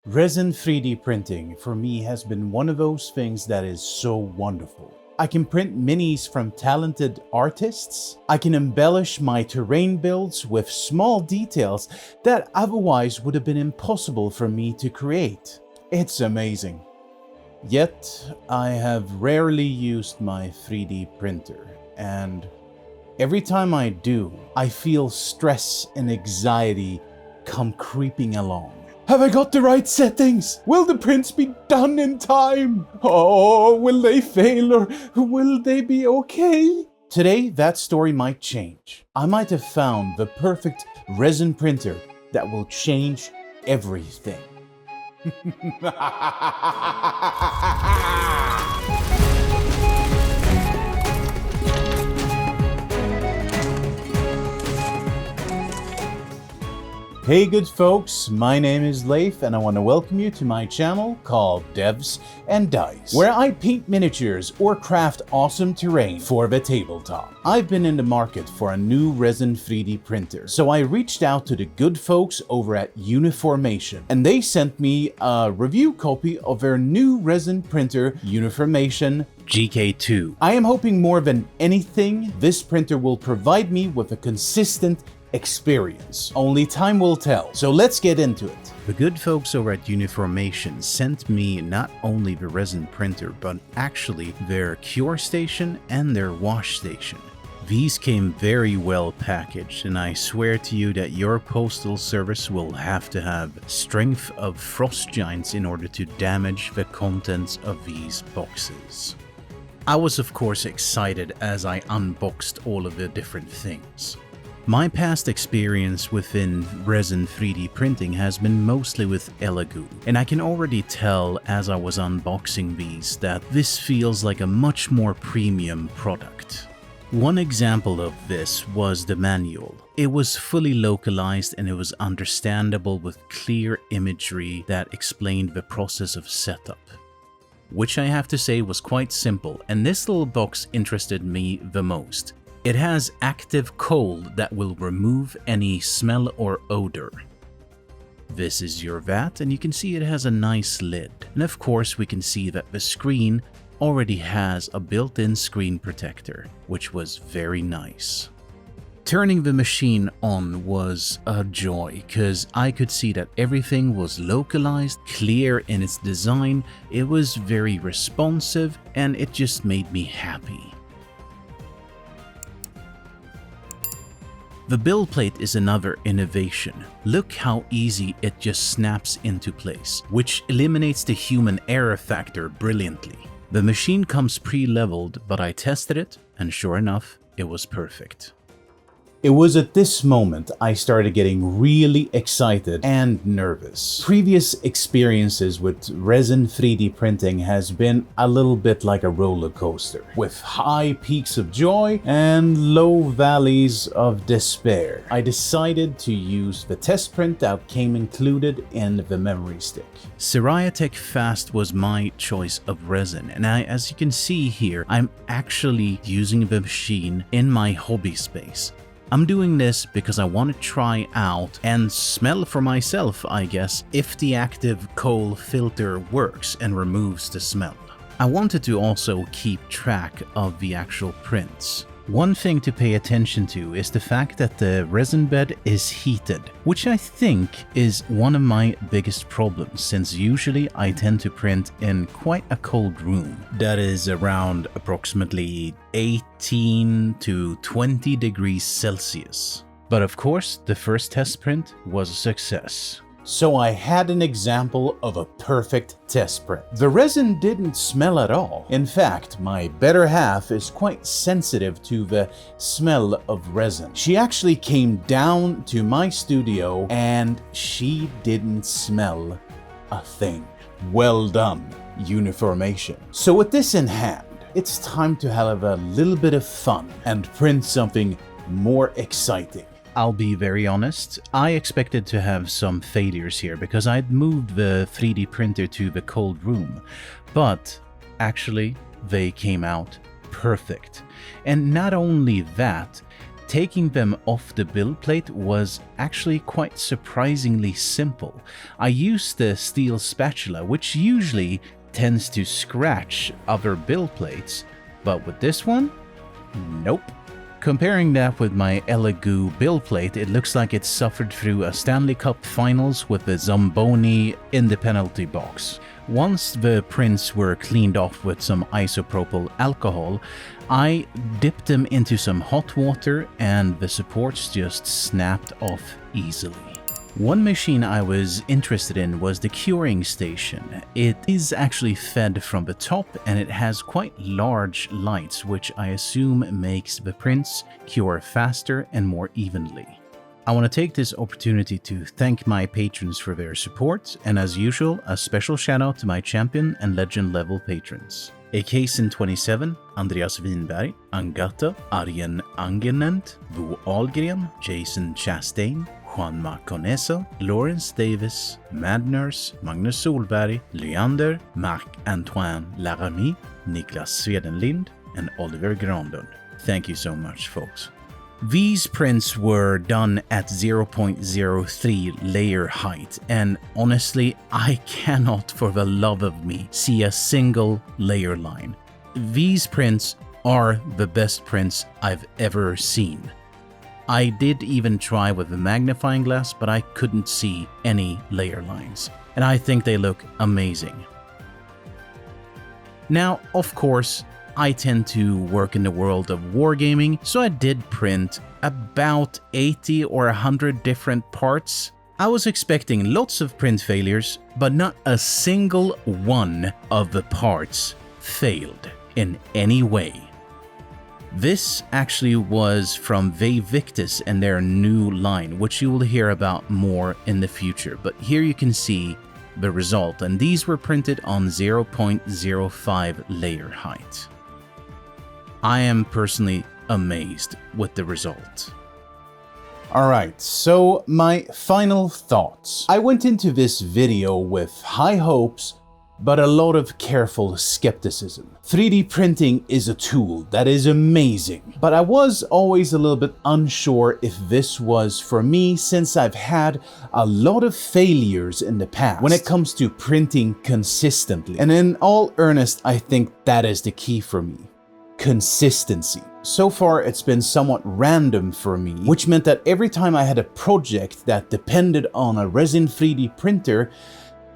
Resin 3D printing for me has been one of those things that is so wonderful. I can print minis from talented artists. I can embellish my terrain builds with small details that otherwise would have been impossible for me to create. It's amazing. Yet, I have rarely used my 3D printer, and every time I do, I feel stress and anxiety come creeping along. Have I got the right settings? Will the prints be done in time? Oh, will they fail or will they be okay? Today, that story might change. I might have found the perfect resin printer that will change everything. Hey good folks, my name is Leif and I want to welcome you to my channel called Devs and Dice, where I paint miniatures or craft awesome terrain for the tabletop. I've been in the market for a new resin 3D printer, so I reached out to the good folks over at Uniformation, and they sent me a review copy of their new resin printer, Uniformation GK Two. I am hoping more than anything, this printer will provide me with a consistent experience. Only time will tell, so let's get into it. The good folks over at Uniformation sent me not only the resin printer, but actually their cure station and their wash station. These came very well packaged, and I swear to you that your postal service will have to have strength of frost giants in order to damage the contents of these boxes. I was of course excited as I unboxed all of the different things. My past experience within resin 3D printing has been mostly with Elegoo, and I can already tell as I was unboxing these that this feels like a much more premium product. One example of this was the manual. It was fully localized and it was understandable with clear imagery that explained the process of setup, which I have to say was quite simple, and this little box interested me the most. It has active cold that will remove any smell or odor. This is your vat, and you can see it has a nice lid. And of course we can see that the screen already has a built-in screen protector, which was very nice. Turning the machine on was a joy, because I could see that everything was localized, clear in its design, it was very responsive, and it just made me happy. The build plate is another innovation. Look how easy it just snaps into place, which eliminates the human error factor brilliantly. The machine comes pre-leveled, but I tested it, and sure enough, it was perfect. It was at this moment I started getting really excited and nervous. Previous experiences with resin 3D printing has been a little bit like a roller coaster, with high peaks of joy and low valleys of despair. I decided to use the test print that came included in the memory stick. Tech Fast was my choice of resin, and as you can see here, I'm actually using the machine in my hobby space. I'm doing this because I want to try out and smell for myself, I guess, if the active coal filter works and removes the smell. I wanted to also keep track of the actual prints. One thing to pay attention to is the fact that the resin bed is heated, which I think is one of my biggest problems, since usually I tend to print in quite a cold room that is around approximately 18 to 20 degrees Celsius. But of course, the first test print was a success. So I had an example of a perfect test print. The resin didn't smell at all. In fact, my better half is quite sensitive to the smell of resin. She actually came down to my studio and she didn't smell a thing. Well done, Uniformation. So with this in hand, it's time to have a little bit of fun and print something more exciting. I'll be very honest, I expected to have some failures here because I'd moved the 3D printer to the cold room, but actually they came out perfect. And not only that, taking them off the build plate was actually quite surprisingly simple. I used the steel spatula, which usually tends to scratch other build plates, but with this one, nope. Comparing that with my Elegoo build plate, it looks like it suffered through a Stanley Cup Finals with the Zamboni in the penalty box. Once the prints were cleaned off with some isopropyl alcohol, I dipped them into some hot water and the supports just snapped off easily. One machine I was interested in was the curing station. It is actually fed from the top and it has quite large lights, which I assume makes the prints cure faster and more evenly. I want to take this opportunity to thank my patrons for their support, and as usual, a special shout out to my champion and legend level patrons. Akason27, Andreas Winberg, Angata, Arjen Angenent, Bo Ahlgren, Jason Chastain, Juan Marconesa, Lawrence Davis, Mad Nurse, Magnus Solberg, Leander, Marc-Antoine Laramie, Niklas Swedenlind, and Oliver Granlund. Thank you so much, folks. These prints were done at 0.03 layer height, and honestly, I cannot for the love of me see a single layer line. These prints are the best prints I've ever seen. I did even try with the magnifying glass, but I couldn't see any layer lines, and I think they look amazing. Now, of course, I tend to work in the world of wargaming, so I did print about 80 or 100 different parts. I was expecting lots of print failures, but not a single one of the parts failed in any way. This actually was from Victus and their new line, which you will hear about more in the future, but here you can see the result, and these were printed on 0.05 layer height. I am personally amazed with the result. Alright, so my final thoughts. I went into this video with high hopes, but a lot of careful skepticism. 3D printing is a tool that is amazing, but I was always a little bit unsure if this was for me, since I've had a lot of failures in the past when it comes to printing consistently. And in all earnest, I think that is the key for me. Consistency. So far, it's been somewhat random for me, which meant that every time I had a project that depended on a resin 3D printer,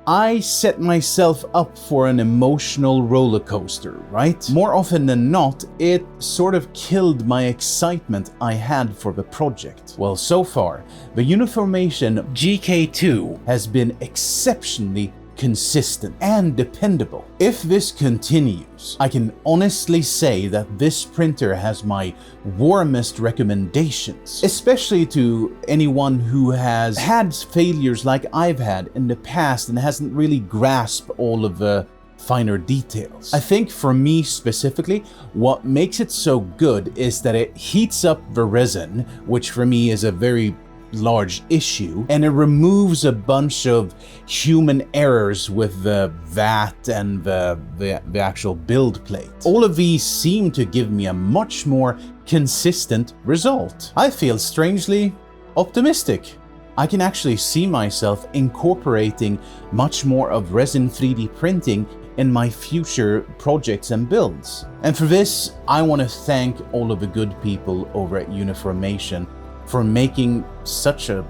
I set myself up for an emotional roller coaster, right? More often than not, it sort of killed my excitement I had for the project. Well, so far, the Uniformation GK Two has been exceptionally consistent and dependable. If this continues, I can honestly say that this printer has my warmest recommendations, especially to anyone who has had failures like I've had in the past and hasn't really grasped all of the finer details. I think for me specifically, what makes it so good is that it heats up the resin, which for me is a very large issue, and it removes a bunch of human errors with the vat and the actual build plate. All of these seem to give me a much more consistent result. I feel strangely optimistic. I can actually see myself incorporating much more of resin 3D printing in my future projects and builds. And for this, I want to thank all of the good people over at Uniformation for making such a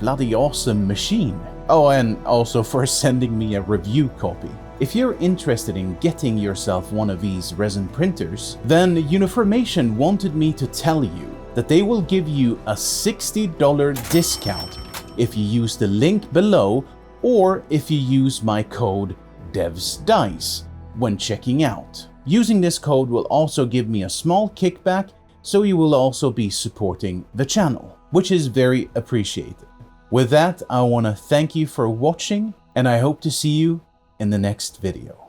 bloody awesome machine. Oh, and also for sending me a review copy. If you're interested in getting yourself one of these resin printers, then Uniformation wanted me to tell you that they will give you a $60 discount if you use the link below, or if you use my code DEVSDICE when checking out. Using this code will also give me a small kickback, so you will also be supporting the channel, which is very appreciated. With that, I want to thank you for watching, and I hope to see you in the next video.